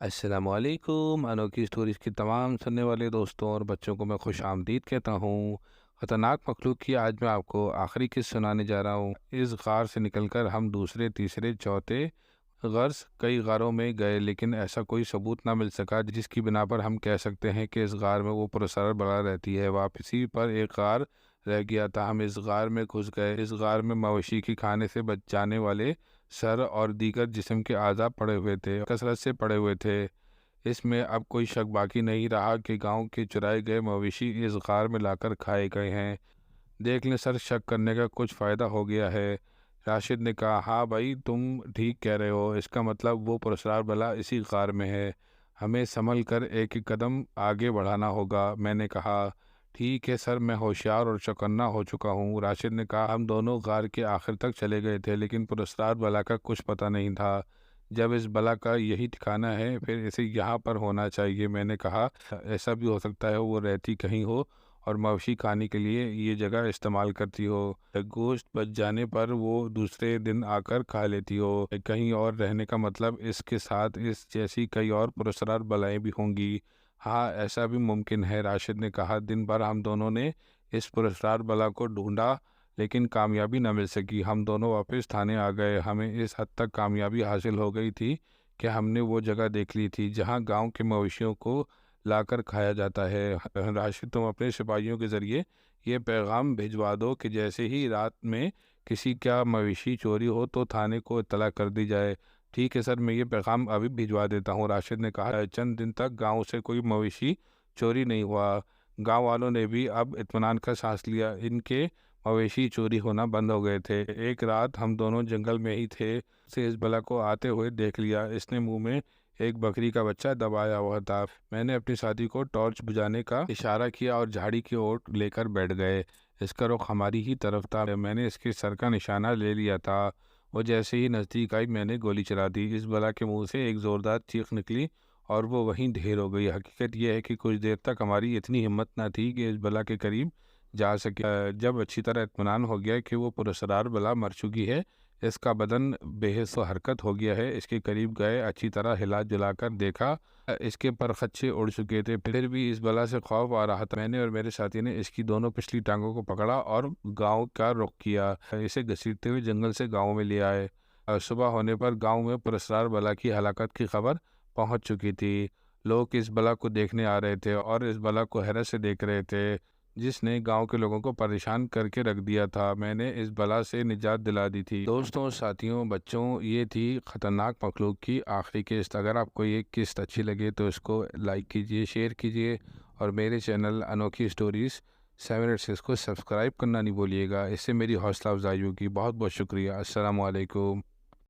अस्सलामुअलैकुम। अनोखी स्टोरीज़ की तमाम सुनने वाले दोस्तों और बच्चों को मैं खुश आमदीद कहता हूँ। ख़तरनाक मखलूक की आज मैं आपको आखिरी किस्सा सुनाने जा रहा हूँ। इस गार से निकलकर हम दूसरे, तीसरे, चौथे गर्स कई गारों में गए, लेकिन ऐसा कोई सबूत ना मिल सका जिसकी बिना पर हम कह सकते हैं कि इस गार में वो पुरस्कार बना रहती है। वापसी पर एक गार रह गया था। हम इस गार में घुस गए। इस गार में मवेशी के खाने से बच जाने वाले सर और दीगर जिस्म के आज़ा पड़े हुए थे, कसरत से पड़े हुए थे। इसमें अब कोई शक बाकी नहीं रहा कि गांव के चुराए गए मवेशी इस गार में लाकर खाए गए हैं। देख लें सर, शक करने का कुछ फ़ायदा हो गया है। राशिद ने कहा, हाँ भाई, तुम ठीक कह रहे हो। इसका मतलब वो पुरस्कार भला इसी गार में है। हमें संभल कर एक एक कदम आगे बढ़ाना होगा। मैंने कहा, ठीक है सर, मैं होशियार और चौकन्ना हो चुका हूँ। राशिद ने कहा, हम दोनों गार के आखिर तक चले गए थे, लेकिन पुरस्कार भला का कुछ पता नहीं था। जब इस बला का यही ठिकाना है, फिर इसे यहाँ पर होना चाहिए। मैंने कहा, ऐसा भी हो सकता है वो रहती कहीं हो और मवेशी खाने के लिए ये जगह इस्तेमाल करती हो। गोश्त बच जाने पर वो दूसरे दिन आकर खा लेती हो। कहीं और रहने का मतलब इसके साथ इस जैसी कई और पुरस्कार बलाएं भी होंगी। हाँ, ऐसा भी मुमकिन है। राशिद ने कहा, दिन भर हम दोनों ने इस पुरस्कार बला को ढूंढा, लेकिन कामयाबी न मिल सकी। हम दोनों वापस थाने आ गए। हमें इस हद तक कामयाबी हासिल हो गई थी कि हमने वो जगह देख ली थी जहाँ गांव के मवेशियों को लाकर खाया जाता है। राशिद, तुम अपने सिपाहियों के ज़रिए ये पैगाम भिजवा दो कि जैसे ही रात में किसी का मवेशी चोरी हो तो थाने को इत्तला कर दी जाए। ठीक है सर, मैं ये पैगाम अभी भिजवा देता हूँ। राशिद ने कहा, चंद दिन तक गांव से कोई मवेशी चोरी नहीं हुआ। गांव वालों ने भी अब इत्मीनान का सांस लिया। इनके मवेशी चोरी होना बंद हो गए थे। एक रात हम दोनों जंगल में ही थे, से इस बला को आते हुए देख लिया। इसने मुंह में एक बकरी का बच्चा दबाया हुआ था। मैंने अपनी साथी को टॉर्च बुझाने का इशारा किया और झाड़ी की ओर लेकर बैठ गए। इसका रुख हमारी ही तरफ था। मैंने इसके सर का निशाना ले लिया था। वो जैसे ही नज़दीक आई, मैंने गोली चला दी। इस बला के मुंह से एक ज़ोरदार चीख निकली और वो वहीं ढेर हो गई। हकीकत यह है कि कुछ देर तक हमारी इतनी हिम्मत न थी कि इस बला के करीब जा सके। जब अच्छी तरह इत्मीनान हो गया कि वो पुरस्कार बला मर चुकी है, इसका बदन बेहिस व हरकत हो गया है, इसके करीब गए, अच्छी तरह हिला जुलाकर देखा। इसके पर खच्चे उड़ चुके थे। फिर भी इस बला से खौफ आ रहा था। मैंने और मेरे साथी ने इसकी दोनों पिछली टांगों को पकड़ा और गांव का रुख किया। इसे घसीटते हुए जंगल से गांव में ले आए। सुबह होने पर गांव में पुरस्कार बला की हलाकत की खबर पहुंच चुकी थी। लोग इस बला को देखने आ रहे थे और इस बला को हैरत से देख रहे थे, जिसने गांव के लोगों को परेशान करके रख दिया था। मैंने इस बला से निजात दिला दी थी। दोस्तों, साथियों, बच्चों, ये थी ख़तरनाक मखलूक की आखिरी किस्त। अगर आपको ये किस्त अच्छी लगे तो इसको लाइक कीजिए, शेयर कीजिए और मेरे चैनल अनोखी स्टोरीज़ 786 को सब्सक्राइब करना नहीं भूलिएगा। इससे मेरी हौसला अफजाई होगी। बहुत बहुत शुक्रिया। अस्सलाम वालेकुम।